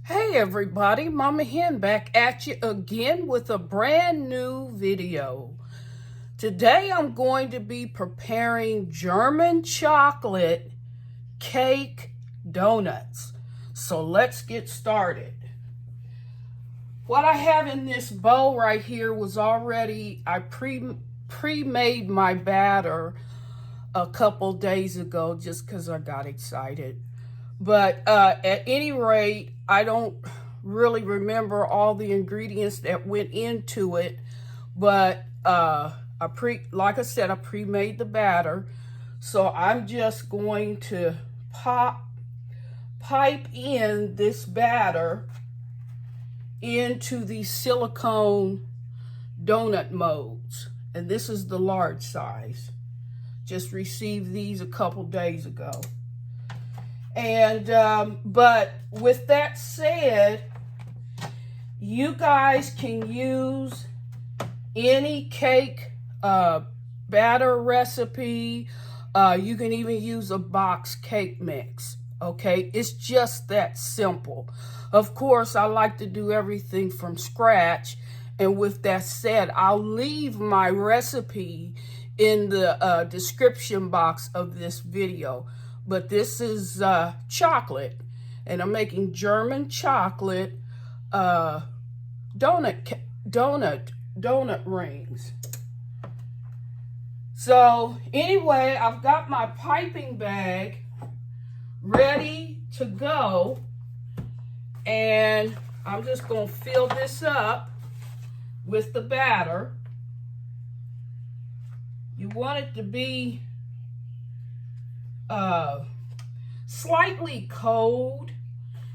Hey everybody, Mama Hen back at you again with a brand new video. Today I'm going to be preparing German chocolate cake donuts. So let's get started. What I have in this bowl right here was already, I pre-made my batter a couple days ago just because I got excited. But at any rate, I don't really remember all the ingredients that went into it. But like I said, I pre-made the batter. So I'm just going to pipe in this batter into these silicone donut molds. And this is the large size. Just received these a couple days ago. And, but with that said, you guys can use any cake batter recipe. You can even use a box cake mix, okay? It's just that simple. Of course, I like to do everything from scratch. And with that said, I'll leave my recipe in the description box of this video. But this is chocolate, and I'm making German chocolate donut rings. So anyway, I've got my piping bag ready to go, and I'm just going to fill this up with the batter. You want it to be slightly cold,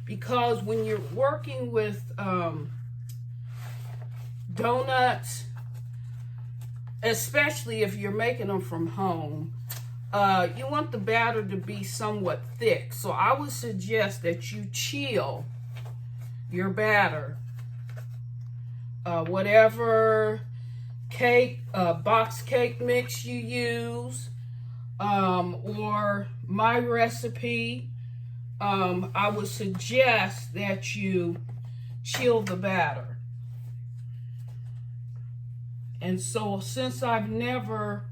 because when you're working with donuts, especially if you're making them from home, you want the batter to be somewhat thick. So I would suggest that you chill your batter. Whatever cake, box cake mix you use, or my recipe, I would suggest that you chill the batter. And so since I've never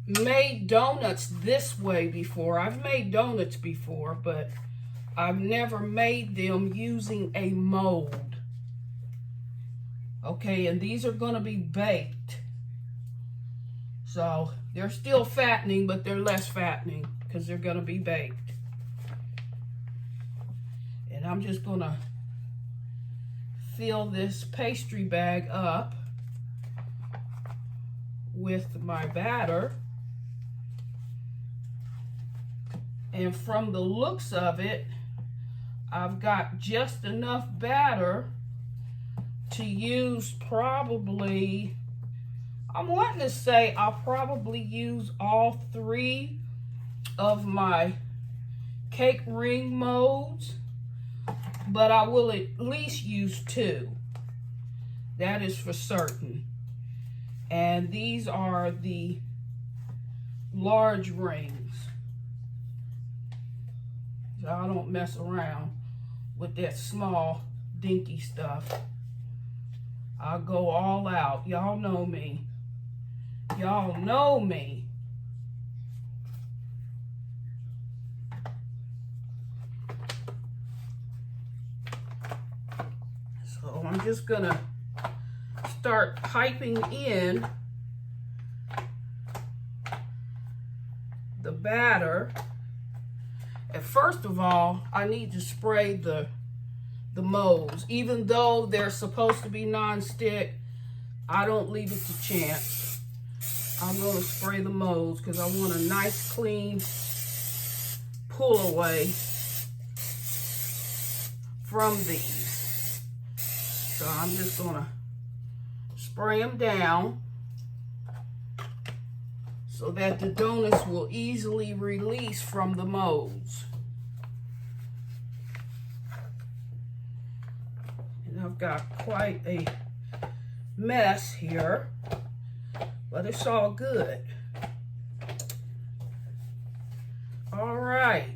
made donuts this way before, I've made donuts before, but I've never made them using a mold. Okay, and these are going to be baked. So they're still fattening, but they're less fattening because they're going to be baked. And I'm just going to fill this pastry bag up with my batter. And from the looks of it, I've got just enough batter to use probably, I'm wanting to say I'll probably use all 3 of my cake ring molds, but I will at least use 2. That is for certain. And these are the large rings. So I don't mess around with that small dinky stuff. I'll go all out. Y'all know me. Y'all know me. So I'm just gonna start piping in the batter. And first of all, I need to spray the molds. Even though they're supposed to be non-stick, I don't leave it to chance. I'm going to spray the molds because I want a nice clean pull away from these. So I'm just going to spray them down so that the donuts will easily release from the molds. And I've got quite a mess here, but it's all good. All right.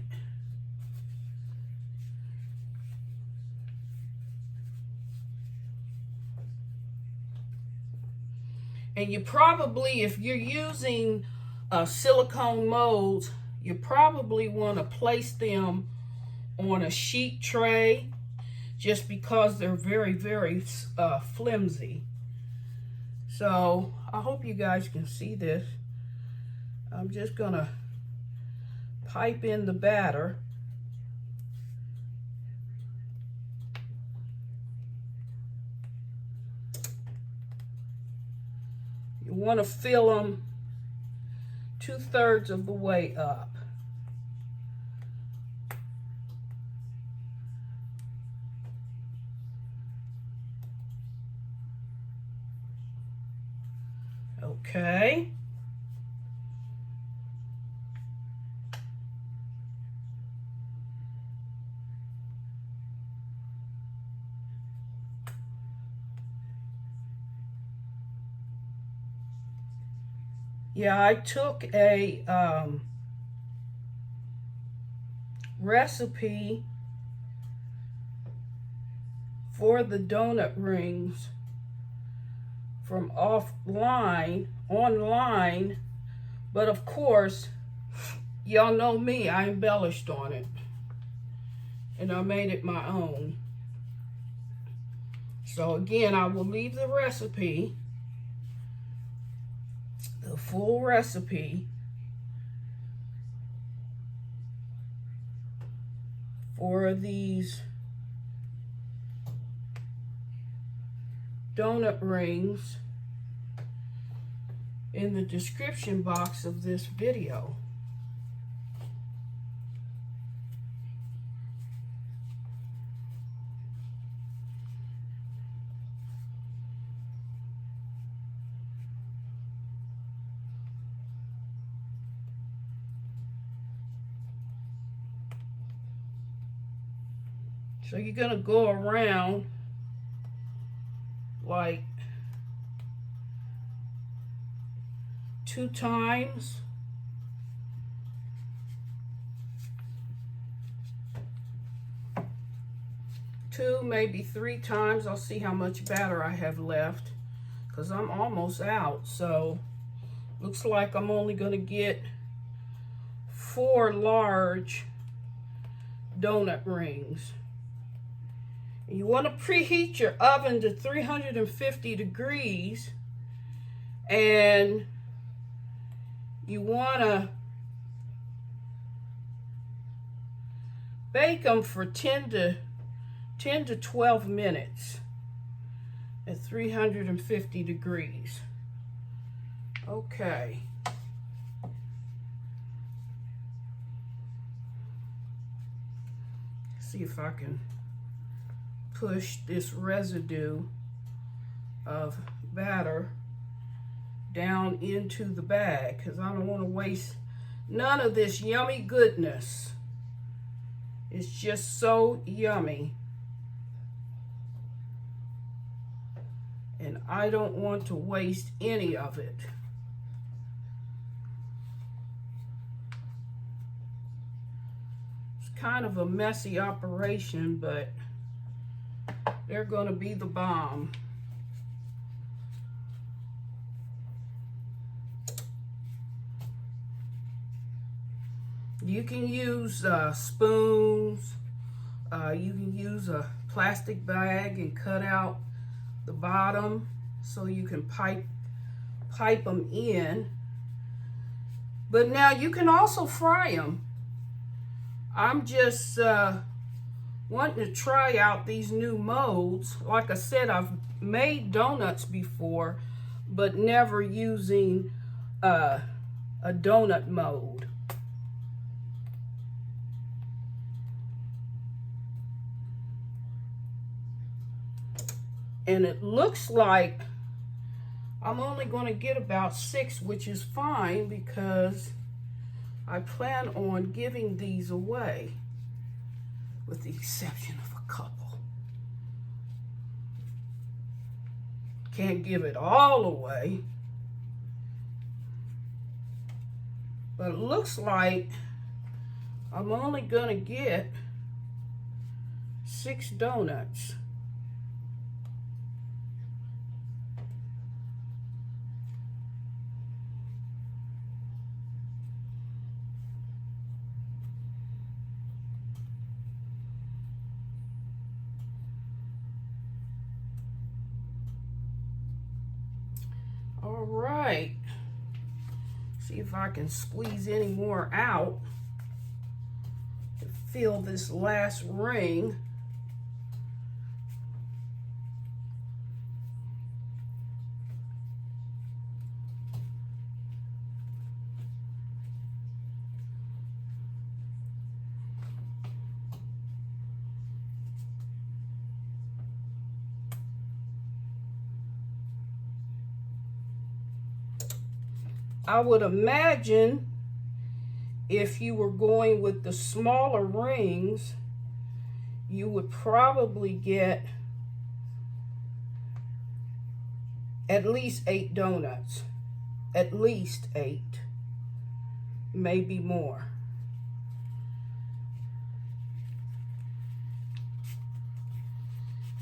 And you probably, if you're using silicone molds, you probably want to place them on a sheet tray just because they're very, very flimsy. So I hope you guys can see this. I'm just gonna pipe in the batter. You want to fill them 2/3 of the way up. Okay. Yeah, I took a recipe for the donut rings from online, but of course, y'all know me, I embellished on it, and I made it my own. So again, I will leave the recipe, the full recipe for these donut rings in the description box of this video. So you're gonna go around like 2 times. Two, maybe 3 times. I'll see how much batter I have left because I'm almost out. So looks like I'm only gonna get 4 large donut rings. You want to preheat your oven to 350 degrees, and you want to bake them for 10 to 12 minutes at 350 degrees. Okay. See if I can push this residue of batter down into the bag because I don't want to waste none of this yummy goodness. It's just so yummy. And I don't want to waste any of it. It's kind of a messy operation, but they're going to be the bomb. You can use spoons. You can use a plastic bag and cut out the bottom so you can pipe them in. But now you can also fry them. I'm just wanting to try out these new molds. Like I said, I've made donuts before, but never using a donut mold. And it looks like I'm only going to get about 6, which is fine because I plan on giving these away, with the exception of a couple. Can't give it all away. But it looks like I'm only going to get 6 donuts. All right. See if I can squeeze any more out to fill this last ring. I would imagine if you were going with the smaller rings, you would probably get at least 8 donuts. At least 8, maybe more.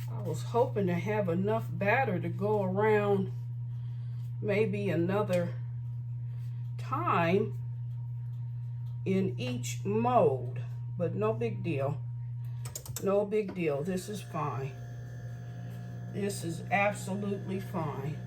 I was hoping to have enough batter to go around maybe another time in each mold, but no big deal. No big deal. This is fine. This is absolutely fine.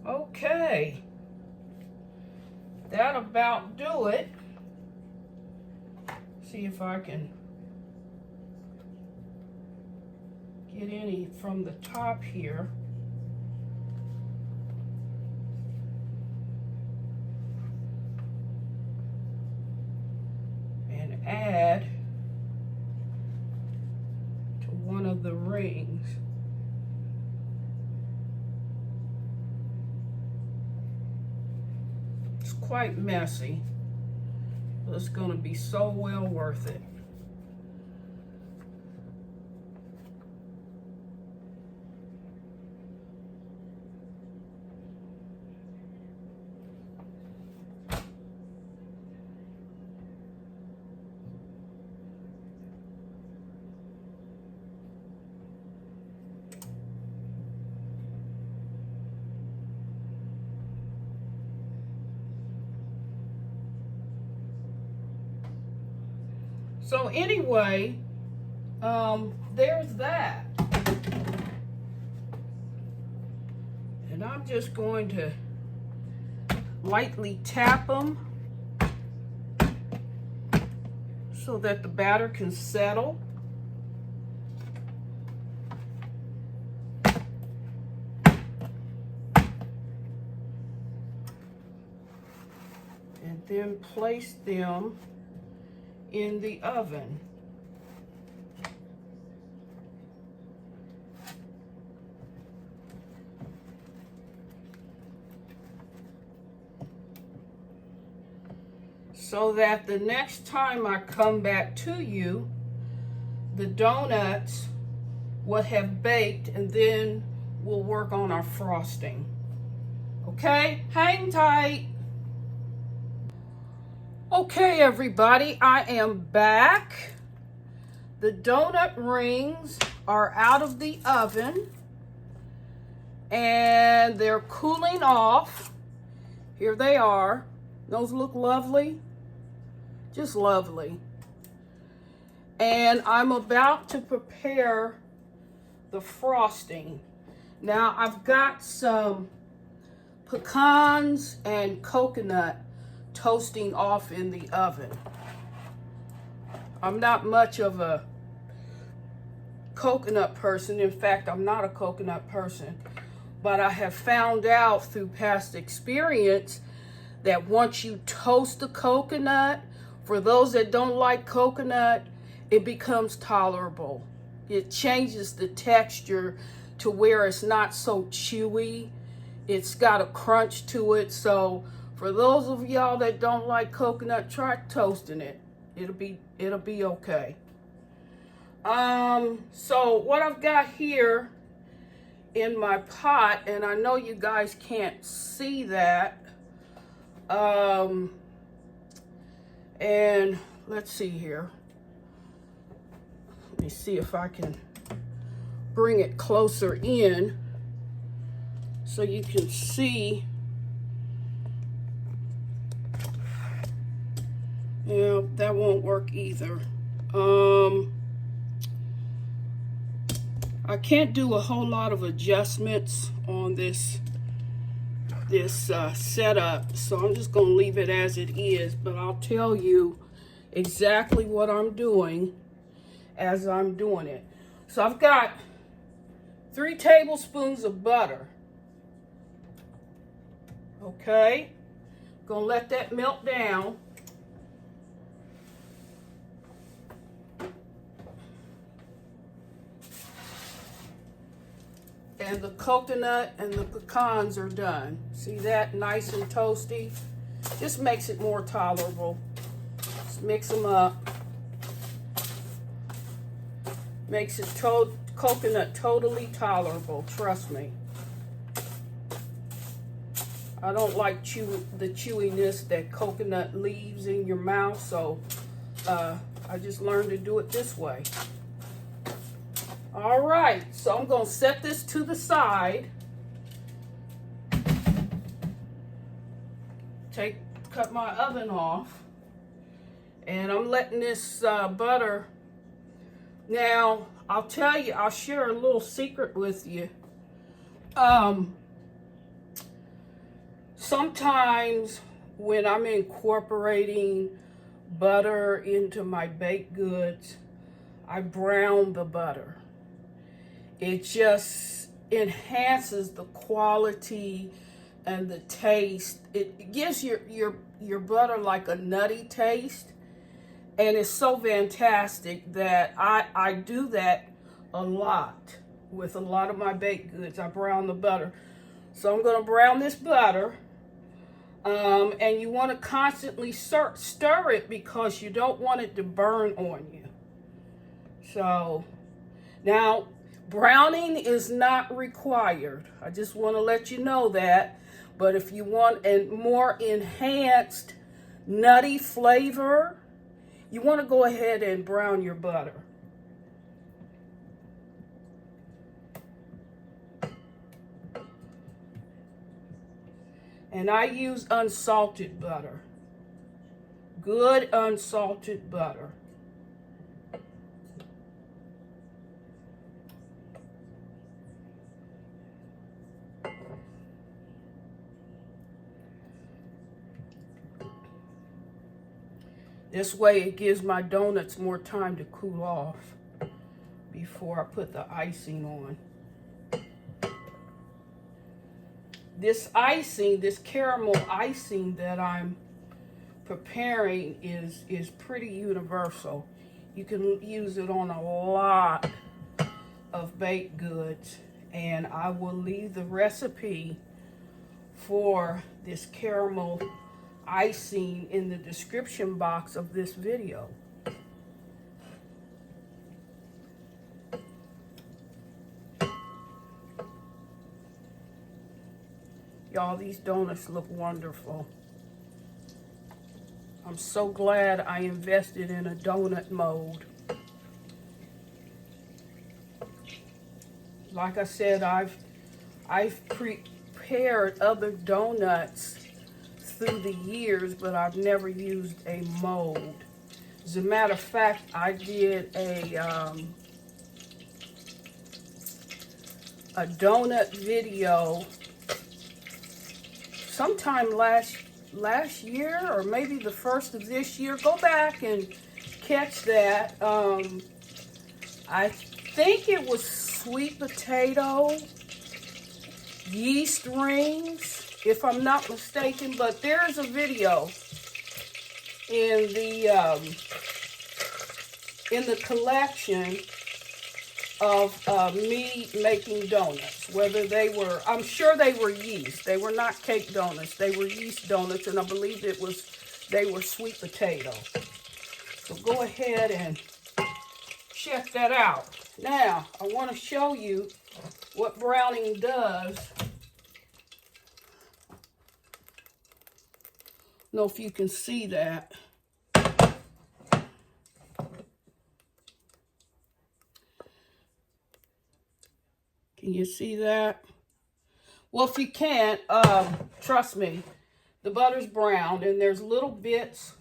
Okay, that about do it. See if I can get any from the top here. And add to one of the rings. Quite messy, but it's going to be so well worth it. So anyway, there's that. And I'm just going to lightly tap them so that the batter can settle. And then place them in the oven. So that the next time I come back to you, the donuts will have baked, and then we'll work on our frosting. Okay, hang tight. Okay, everybody, I am back. The donut rings are out of the oven and they're cooling off. Here they are. Those look lovely, just lovely. And I'm about to prepare the frosting. Now I've got some pecans and coconut toasting off in the oven. I'm not much of a coconut person. In fact, I'm not a coconut person. But I have found out through past experience that once you toast the coconut, for those that don't like coconut, it becomes tolerable. It changes the texture to where it's not so chewy. It's got a crunch to it. So for those of y'all that don't like coconut, try toasting it. It'll be okay. So what I've got here in my pot, and I know you guys can't see that, and let's see here. Let me see if I can bring it closer in so you can see. Yeah, that won't work either. I can't do a whole lot of adjustments on this setup, so I'm just gonna leave it as it is, but I'll tell you exactly what I'm doing as I'm doing it. So I've got 3 tablespoons of butter. Okay, gonna let that melt down. And the coconut and the pecans are done. See that? Nice and toasty. Just makes it more tolerable. Just mix them up. Makes it coconut totally tolerable, trust me. I don't like the chewiness that coconut leaves in your mouth, so I just learned to do it this way. All right, so I'm gonna set this to the side. Cut my oven off, and I'm letting this butter. Now, I'll tell you, I'll share a little secret with you. Sometimes when I'm incorporating butter into my baked goods, I brown the butter. It just enhances the quality and the taste. It gives your butter like a nutty taste, and it's so fantastic that I do that a lot with a lot of my baked goods. I brown the butter. So I'm going to brown this butter, and you want to constantly stir it because you don't want it to burn on you. So now, browning is not required. I just want to let you know that. But if you want a more enhanced nutty flavor, you want to go ahead and brown your butter. And I use unsalted butter. Good unsalted butter. This way it gives my donuts more time to cool off before I put the icing on. This icing, this caramel icing that I'm preparing is pretty universal. You can use it on a lot of baked goods, and I will leave the recipe for this caramel icing in the description box of this video. Y'all, these donuts look wonderful. I'm so glad I invested in a donut mold. Like I said, I've prepared other donuts through the years, but I've never used a mold. As a matter of fact, I did a donut video sometime last year, or maybe the first of this year. Go back and catch that. I think it was sweet potato yeast rings, if I'm not mistaken, but there's a video in the collection of me making donuts. Whether they were, I'm sure they were yeast. They were not cake donuts. They were yeast donuts, and I believe they were sweet potato. So go ahead and check that out. Now, I want to show you what browning does. I don't know if you can see that. Can you see that? Well, if you can't, trust me, the butter's browned and there's little bits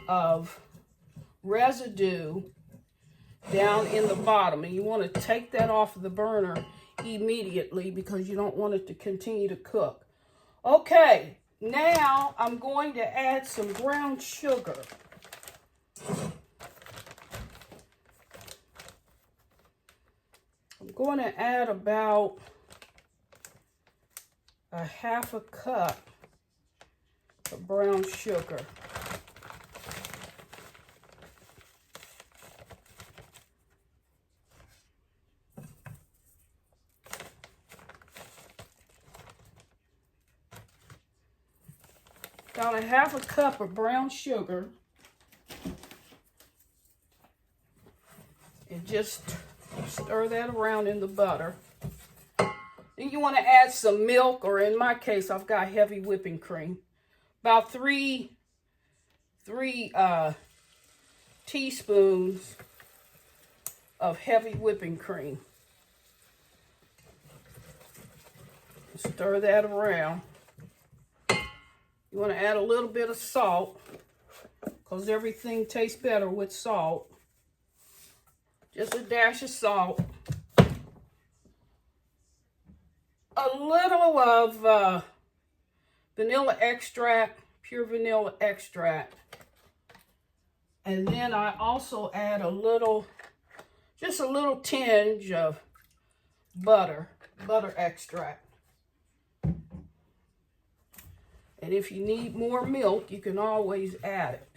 of residue down in the bottom, and you want to take that off of the burner immediately because you don't want it to continue to cook. Okay, now I'm going to add some brown sugar. I'm going to add about a half a cup of brown sugar. About a half a cup of brown sugar. And just stir that around in the butter. Then you want to add some milk, or in my case, I've got heavy whipping cream. About three teaspoons of heavy whipping cream. Stir that around. You want to add a little bit of salt because everything tastes better with salt. Just a dash of salt. A little of vanilla extract, pure vanilla extract. And then I also add a little, just a little tinge of butter extract. And if you need more milk, you can always add it.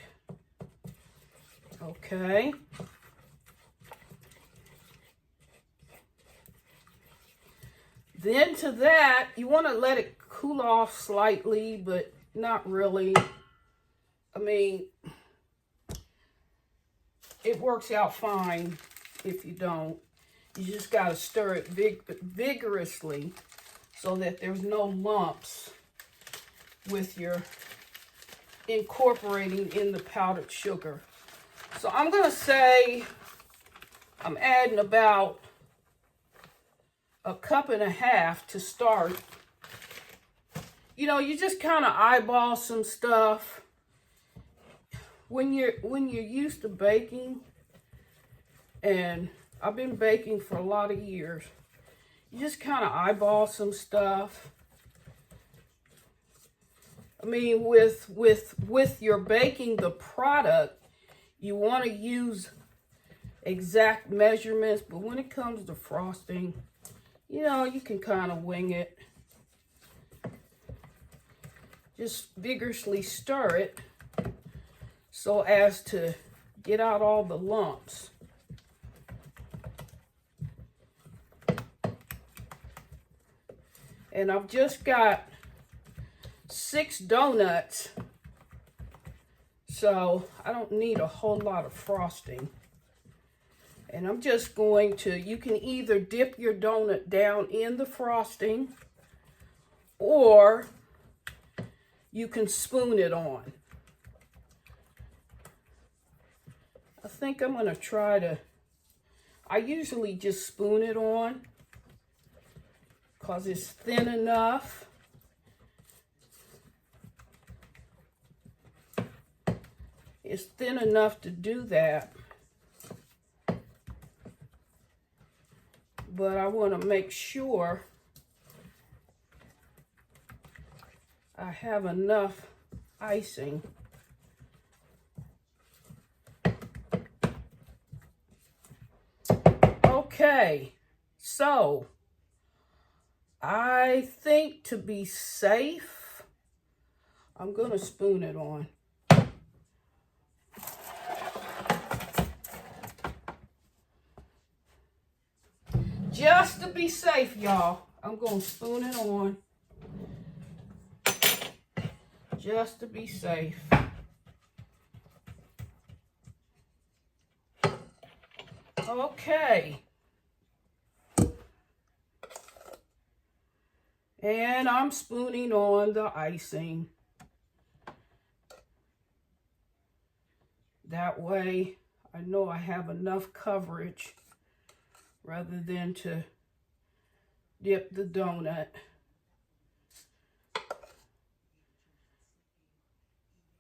Okay. Then to that, you want to let it cool off slightly, but not really. I mean, it works out fine if you don't. You just got to stir it vigorously so that there's no lumps with your incorporating in the powdered sugar. So I'm going to say I'm adding about a cup and a half to start. You know, you just kind of eyeball some stuff. When you're used to baking, and I've been baking for a lot of years, you just kind of eyeball some stuff. I mean, with your baking the product, you want to use exact measurements, but when it comes to frosting, you know, you can kind of wing it. Just vigorously stir it so as to get out all the lumps. And I've just got 6 donuts, so I don't need a whole lot of frosting. And I'm just going to, you can either dip your donut down in the frosting, or you can spoon it on. I think I'm going to try to, I usually just spoon it on because it's thin enough. It's thin enough to do that. But I want to make sure I have enough icing. Okay, so I think to be safe, I'm going to spoon it on. Just to be safe, y'all, I'm going to spoon it on. Just to be safe. Okay. And I'm spooning on the icing. That way I know I have enough coverage rather than to dip the donut.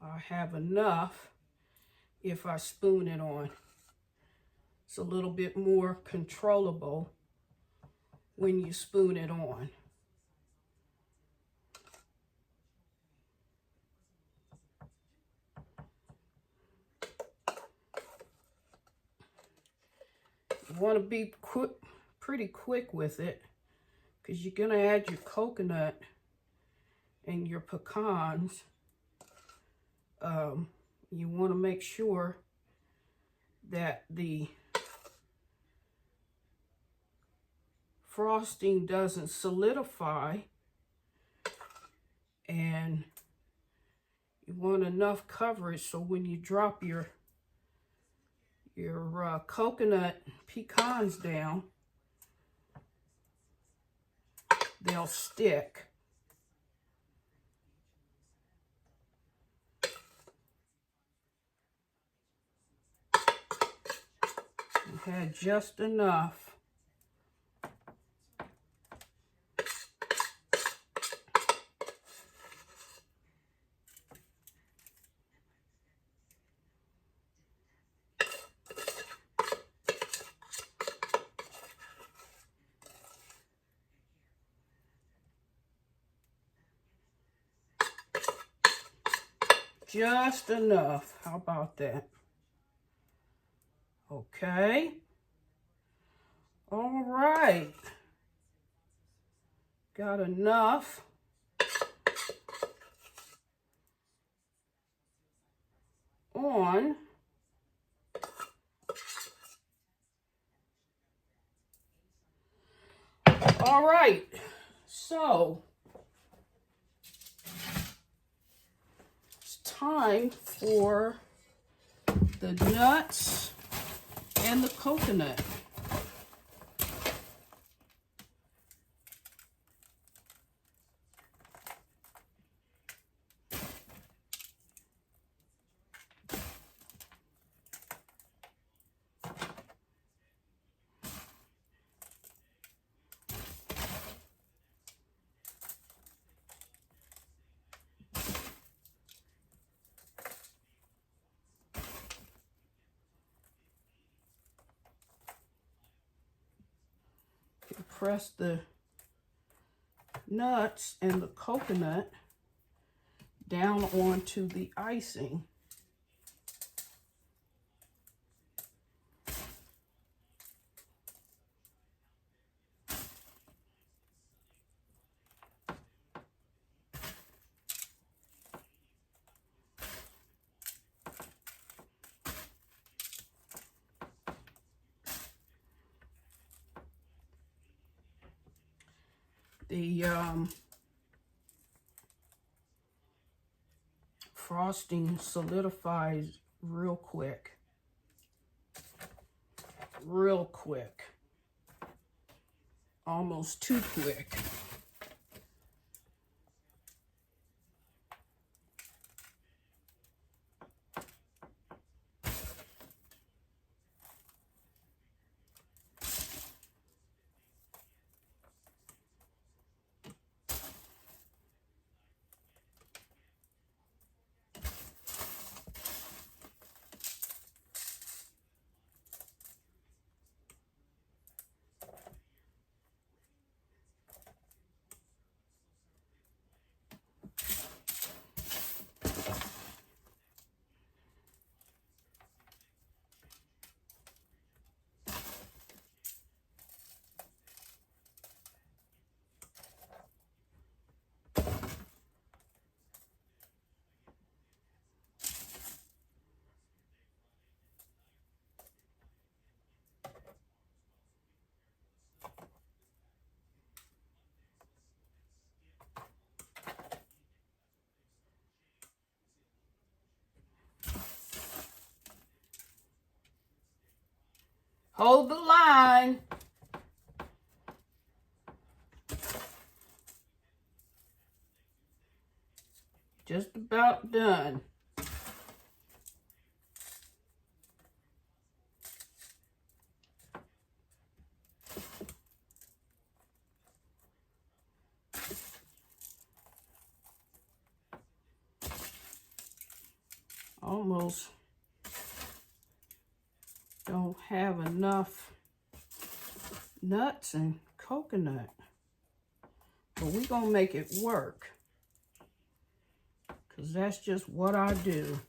I have enough if I spoon it on. It's a little bit more controllable when you spoon it on. You want to be pretty quick with it, because you're going to add your coconut and your pecans. You want to make sure that the frosting doesn't solidify, and you want enough coverage so when you drop your coconut pecans down, they'll stick. You had just enough. Just enough. How about that? Okay. All right. Got enough. On. All right. So it's time for the nuts and the coconut. Press the nuts and the coconut down onto the icing. The frosting solidifies real quick. Real quick. Almost too quick. Hold the line. Just about done. Almost don't have enough nuts and coconut, but we're gonna make it work, because that's just what I do.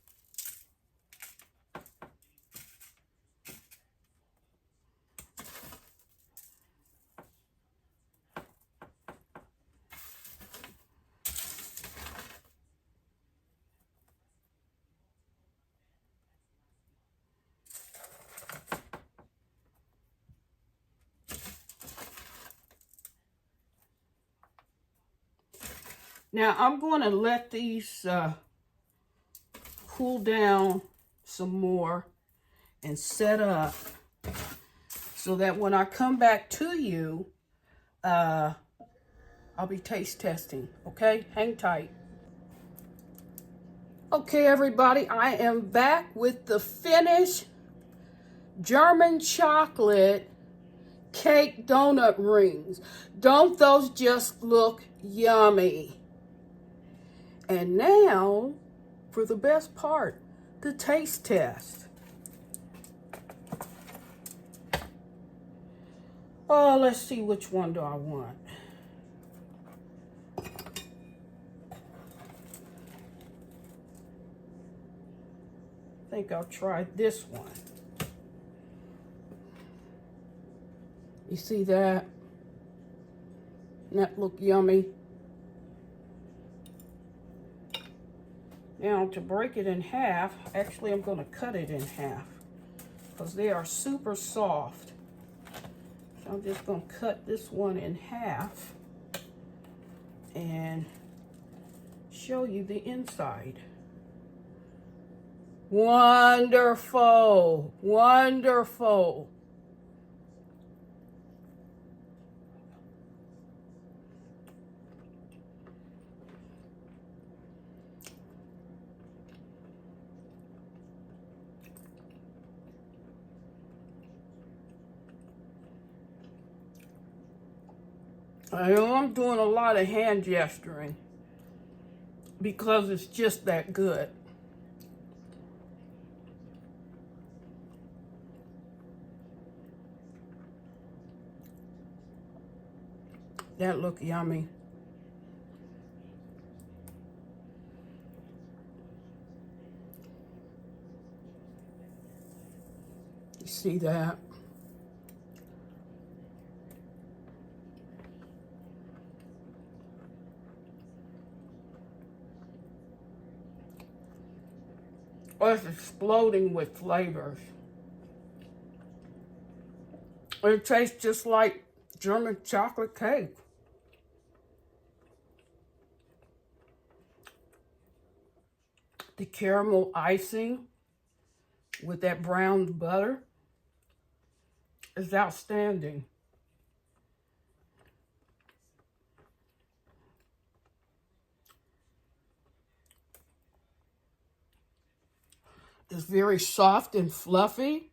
Now I'm going to let these cool down some more and set up so that when I come back to you, I'll be taste testing, okay? Hang tight. Okay, everybody, I am back with the finished German chocolate cake donut rings. Don't those just look yummy? And now, for the best part, the taste test. Oh, let's see, which one do I want? I think I'll try this one. You see that? Doesn't that look yummy? Now, to break it in half, actually I'm going to cut it in half because they are super soft. So I'm just going to cut this one in half and show you the inside. Wonderful, wonderful. I know I'm doing a lot of hand gesturing because it's just that good. That look yummy. You see that? Oh, it's exploding with flavors. It tastes just like German chocolate cake. The caramel icing with that brown butter is outstanding. It's very soft and fluffy.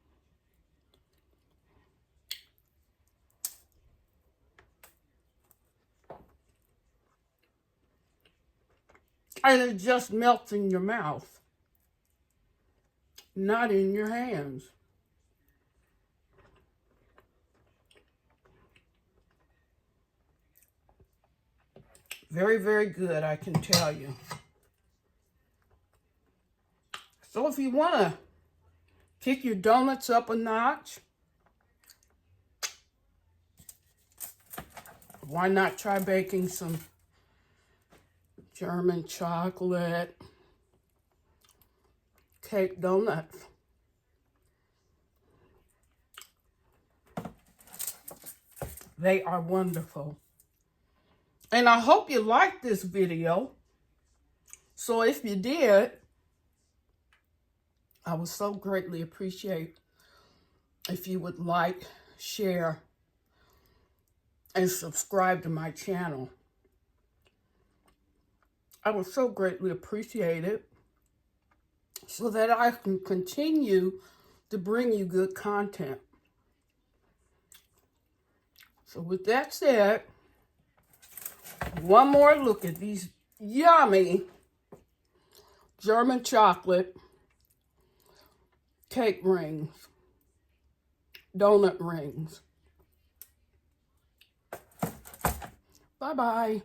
And it just melts in your mouth, not in your hands. Very, very good, I can tell you. So if you want to kick your donuts up a notch, why not try baking some German chocolate cake donuts? They are wonderful. And I hope you liked this video. So if you did, I would so greatly appreciate if you would like, share, and subscribe to my channel. I would so greatly appreciate it so that I can continue to bring you good content. So with that said, one more look at these yummy German chocolate cake rings, donut rings. Bye-bye.